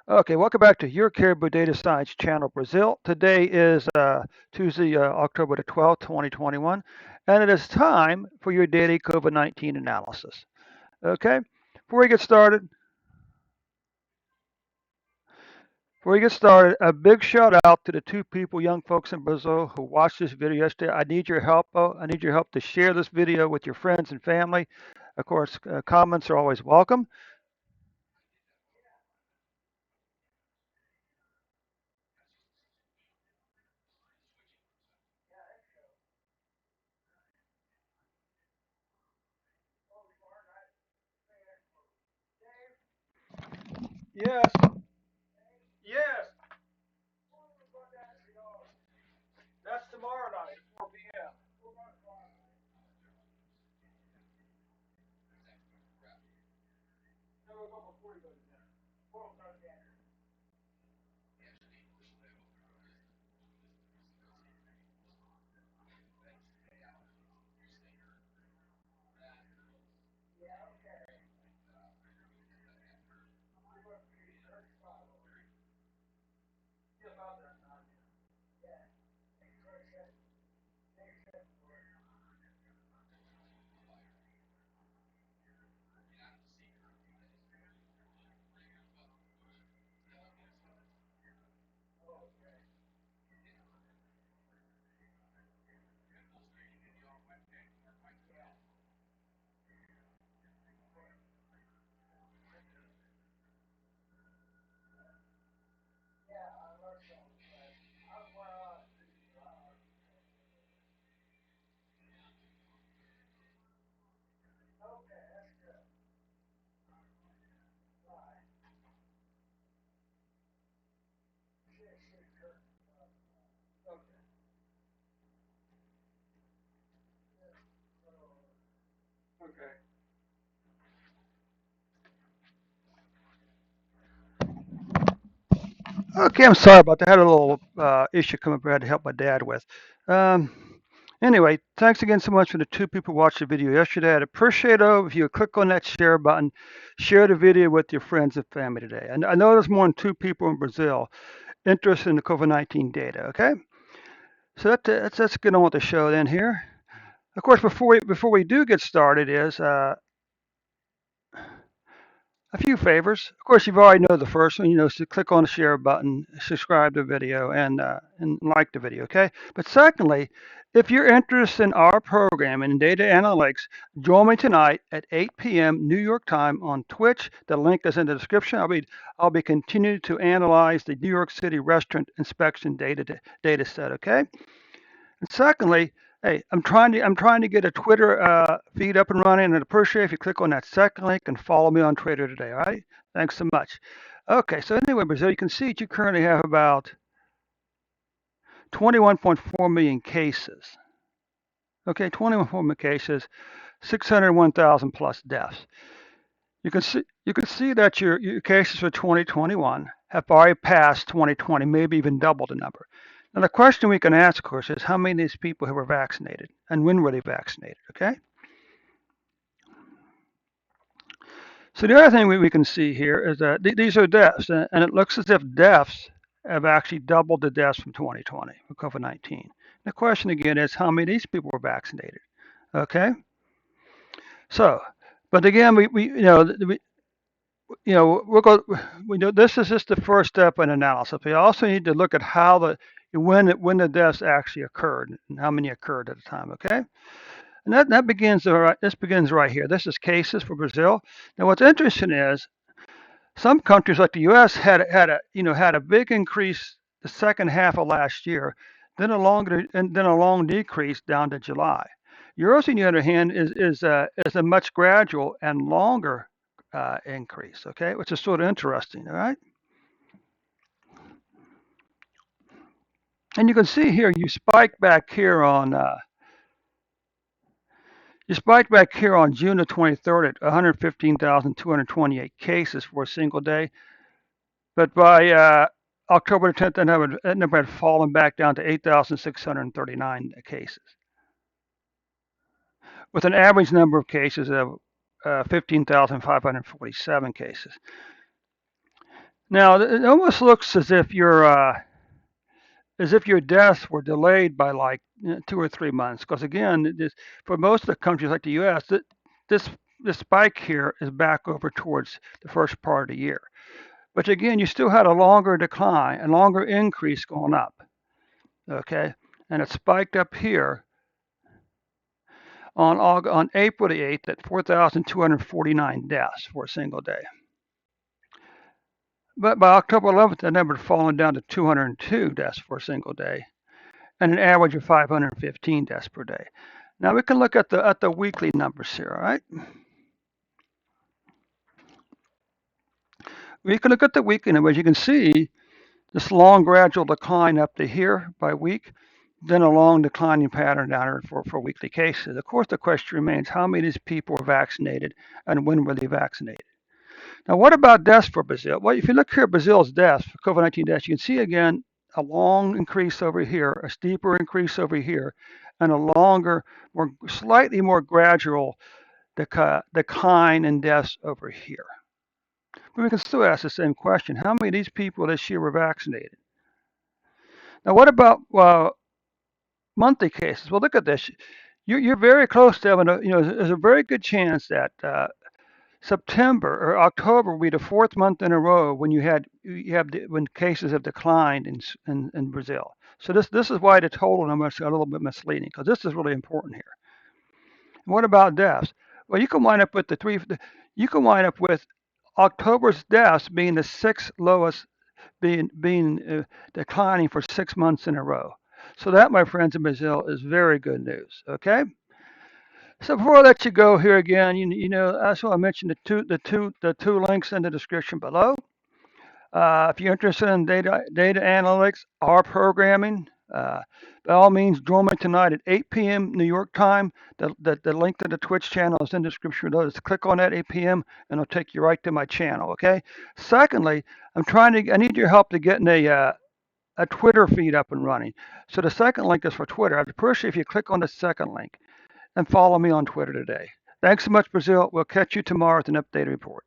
Okay, welcome back to Your Caribou Data Science Channel, Brazil. Today is Tuesday, October the 12th, 2021, and it is time for your daily COVID-19 analysis. Okay, before we get started, a big shout out to the two people, young folks in Brazil, who watched this video yesterday. I need your help. I need your help to share this video with your friends and family. Of course, comments are always welcome. Yes, yes, that's tomorrow night, 4 p.m. Okay. Okay, I'm sorry about that. I had a little issue come up I had to help my dad with. Um, anyway, thanks again so much for the two people who watched the video yesterday. I'd appreciate it if you would click on that share button, share the video with your friends and family today. And I know there's more than two people in Brazil interested in the COVID-19 data. Okay, so let's get on with the show then here. Of course, before we do get started, is a few favors. Of course, you've already know the first one. So click on the share button, subscribe to the video, and like the video. Okay. But secondly, if you're interested in our program and data analytics, join me tonight at 8 p.m. New York time on Twitch. The link is in the description. I'll be continuing to analyze the New York City restaurant inspection data set. Okay. And secondly, hey, I'm trying to get a Twitter feed up and running, and I'd appreciate if you click on that second link and follow me on Twitter today. All right? Thanks so much. Okay, so anyway, Brazil, you can see that you currently have about 21.4 million cases. Okay, 21.4 million cases, 601,000 plus deaths. You can see that your cases for 2021 have already passed 2020, maybe even doubled the number. Now the question we can ask, of course, is how many of these people were vaccinated and when were they vaccinated? Okay. So the other thing we can see here is that these are deaths, and it looks as if deaths have actually doubled the deaths from 2020 for COVID-19. The question again is how many of these people were vaccinated? Okay. So, but again, we'll go. We know this is just the first step in analysis. We also need to look at how when the deaths actually occurred and how many occurred at a time. Okay, and that begins right. This begins right here. This is cases for Brazil. Now, what's interesting is some countries like the U.S. had a big increase the second half of last year, then a long decrease down to July. Europe, on the other hand, is a much gradual and longer increase. Okay, which is sort of interesting. All right, and you can see here you spike back here on June the 23rd at 115,228 cases for a single day. But by October 10th, that number had fallen back down to 8,639 cases, with an average number of cases of 15,547 cases. Now, it almost looks as if your deaths were delayed by like 2 or 3 months. Because again, for most of the countries like the U.S., this this spike here is back over towards the first part of the year. But again, you still had a longer decline, a longer increase going up. Okay, and it spiked up here on April the 8th at 4,249 deaths for a single day. But by October 11th, that number had fallen down to 202 deaths for a single day, and an average of 515 deaths per day. Now we can look at the weekly numbers here. All right, we can look at the weekly numbers. You can see this long gradual decline up to here by week, then a long declining pattern down here for weekly cases. Of course, the question remains: how many of these people were vaccinated, and when were they vaccinated? Now, what about deaths for Brazil? Well, if you look here at Brazil's deaths, for COVID-19 deaths, you can see again a long increase over here, a steeper increase over here, and a longer, slightly more gradual decline in deaths over here. But we can still ask the same question: how many of these people this year were vaccinated? Now, what about monthly cases? Well, look at this. You're very close to having there's a very good chance that September or October will be the fourth month in a row when when cases have declined in Brazil. So this is why the total number is a little bit misleading, because this is really important here. And what about deaths? Well, you can wind up with you can wind up with October's deaths being the sixth lowest, being declining for 6 months in a row. So that, my friends in Brazil, is very good news. Okay. So before I let you go here again, I just want to mention the two links in the description below. If you're interested in data analytics or programming, by all means, join me tonight at 8 p.m. New York time. The link to the Twitch channel is in the description below. Just click on that 8 p.m. and it'll take you right to my channel. Okay. Secondly, I need your help to getting a Twitter feed up and running. So the second link is for Twitter. I'd appreciate if you click on the second link and follow me on Twitter today. Thanks so much, Brazil. We'll catch you tomorrow with an updated report.